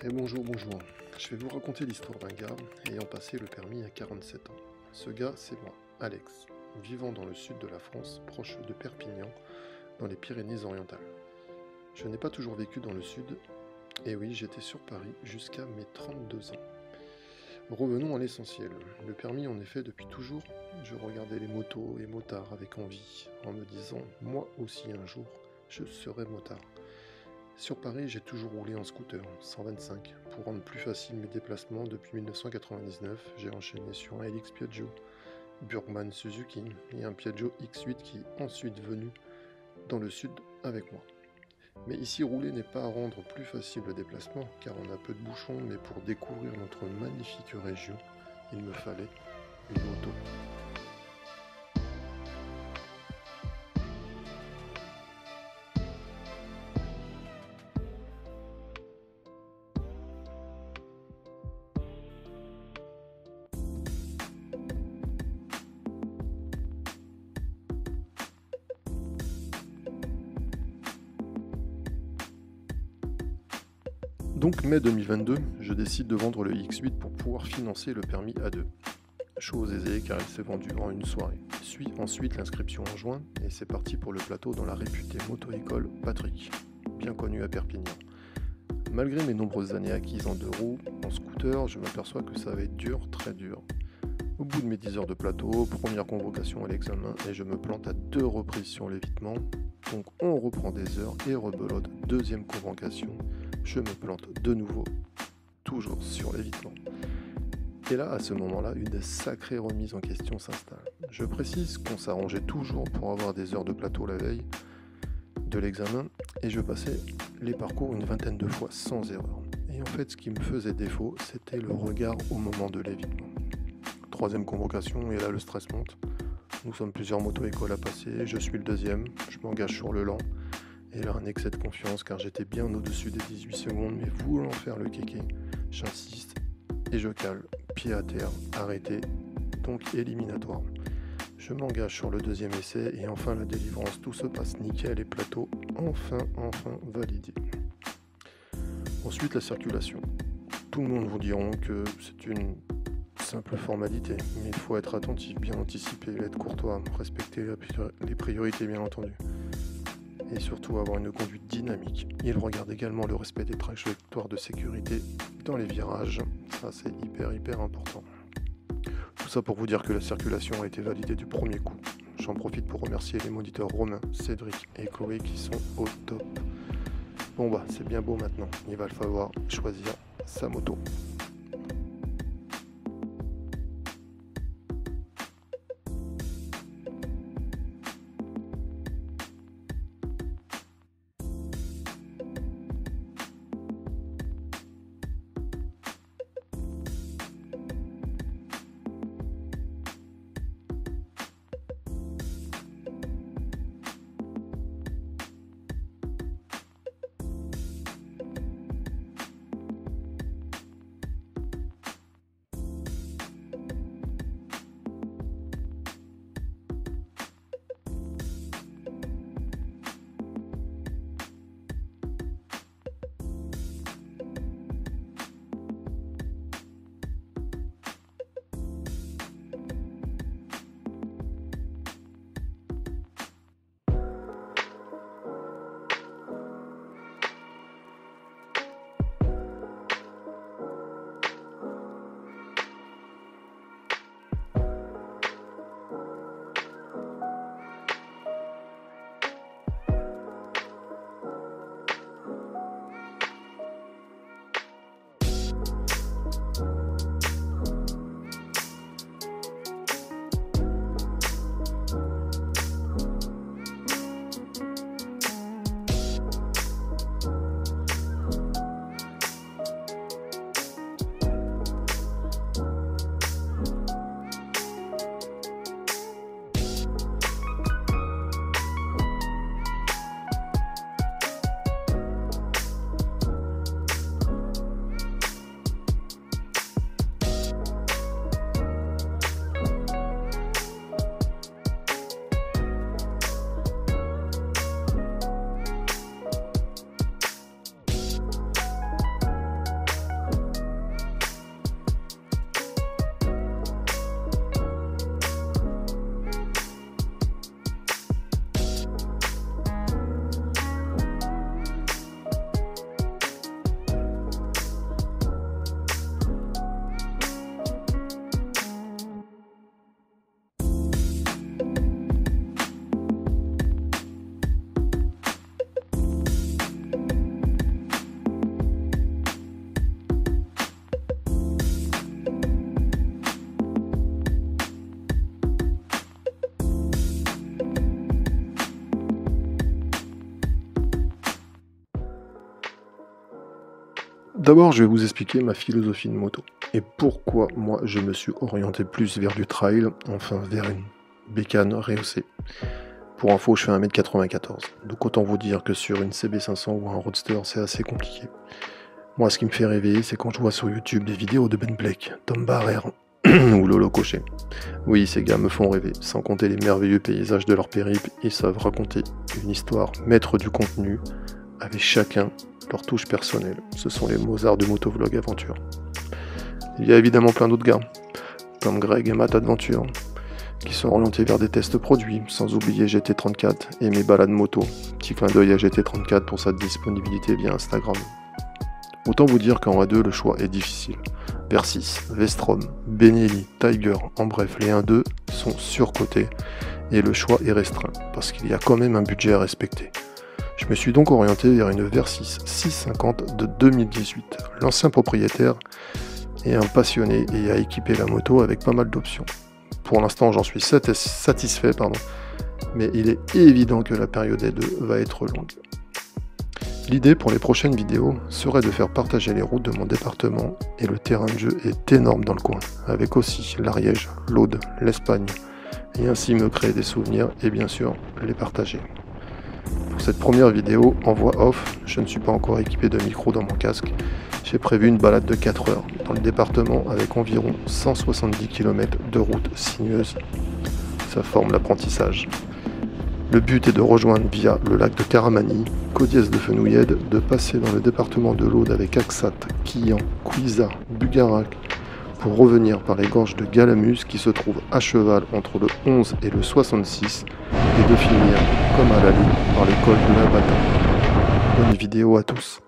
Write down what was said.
Et bonjour, bonjour. Je vais vous raconter l'histoire d'un gars ayant passé le permis à 47 ans. Ce gars, c'est moi, Alex, vivant dans le sud de la France, proche de Perpignan, dans les Pyrénées-Orientales. Je n'ai pas toujours vécu dans le sud, et oui, j'étais sur Paris jusqu'à mes 32 ans. Revenons à l'essentiel. Le permis, en effet, depuis toujours, je regardais les motos et motards avec envie, en me disant, moi aussi un jour, je serai motard. Sur Paris, j'ai toujours roulé en scooter 125. Pour rendre plus facile mes déplacements, depuis 1999, j'ai enchaîné sur un LX Piaggio, Burgman Suzuki et un Piaggio X8 qui est ensuite venu dans le sud avec moi. Mais ici, rouler n'est pas à rendre plus facile le déplacement, car on a peu de bouchons, mais pour découvrir notre magnifique région, il me fallait une moto. Donc mai 2022, je décide de vendre le X8 pour pouvoir financer le permis A2. Chose aisée car il s'est vendu en une soirée. Suit ensuite l'inscription en juin et c'est parti pour le plateau dans la réputée moto-école Patrick, bien connue à Perpignan. Malgré mes nombreuses années acquises en deux roues, en scooter, je m'aperçois que ça va être dur, très dur. Au bout de mes 10 heures de plateau, première convocation à l'examen et je me plante à 2 reprises sur l'évitement. Donc on reprend des heures et rebelote, deuxième convocation, je me plante de nouveau, toujours sur l'évitement. Et là, à ce moment-là, une sacrée remise en question s'installe. Je précise qu'on s'arrangeait toujours pour avoir des heures de plateau la veille de l'examen, et je passais les parcours une vingtaine de fois sans erreur. Et en fait, ce qui me faisait défaut, c'était le regard au moment de l'évitement. Troisième convocation, et là le stress monte. Nous sommes plusieurs moto-écoles à passer, je suis le deuxième, je m'engage sur le lent. Et là, un excès de confiance, car j'étais bien au-dessus des 18 secondes, mais voulant faire le kéké, j'insiste et je cale, pied à terre, arrêté, donc éliminatoire. Je m'engage sur le deuxième essai et enfin la délivrance, tout se passe nickel et plateau, enfin validé. Ensuite la circulation. Tout le monde vous diront que c'est une simple formalité, mais il faut être attentif, bien anticiper, être courtois, respecter les priorités bien entendu. Et surtout avoir une conduite dynamique. Il regarde également le respect des trajectoires de sécurité dans les virages, ça c'est hyper important. Tout ça pour vous dire que la circulation a été validée du premier coup. J'en profite pour remercier les moniteurs Romain, Cédric et Chloé qui sont au top. Bon bah c'est bien beau maintenant, il va falloir choisir sa moto. D'abord, je vais vous expliquer ma philosophie de moto et pourquoi moi je me suis orienté plus vers du trail, enfin vers une bécane rehaussée. Pour info, je fais 1m94, donc autant vous dire que sur une CB500 ou un Roadster, c'est assez compliqué. Moi, ce qui me fait rêver, c'est quand je vois sur YouTube des vidéos de Ben Black, Tom Barrère ou Lolo Cochet. Oui, ces gars me font rêver, sans compter les merveilleux paysages de leur périple, ils savent raconter une histoire, mettre du contenu, avec chacun leur touche personnelle. Ce sont les Mozart de Motovlog Aventure. Il y a évidemment plein d'autres gars, comme Greg et Matt Adventure, qui sont orientés vers des tests produits, sans oublier GT34 et mes balades moto. Petit clin d'œil à GT34 pour sa disponibilité via Instagram. Autant vous dire qu'en A2, le choix est difficile. Versys, Vestrom, Benelli, Tiger, en bref, les 1-2 sont surcotés et le choix est restreint, parce qu'il y a quand même un budget à respecter. Je me suis donc orienté vers une Versys 650 de 2018. L'ancien propriétaire est un passionné et a équipé la moto avec pas mal d'options. Pour l'instant, j'en suis satisfait, mais il est évident que la période E2 va être longue. L'idée pour les prochaines vidéos serait de faire partager les routes de mon département et le terrain de jeu est énorme dans le coin, avec aussi l'Ariège, l'Aude, l'Espagne, et ainsi me créer des souvenirs et bien sûr les partager. Pour cette première vidéo en voix off, je ne suis pas encore équipé de micro dans mon casque, j'ai prévu une balade de 4 heures dans le département avec environ 170 km de route sinueuse. Ça forme l'apprentissage. Le but est de rejoindre via le lac de Caramani, Codiès de Fenouillède, de passer dans le département de l'Aude avec Axat, Quillan, Cuisa, Bugarac, pour revenir par les gorges de Galamus qui se trouvent à cheval entre le 11 et le 66 et de finir, comme à l'allée, par l'école de la Bataille. Bonne vidéo à tous.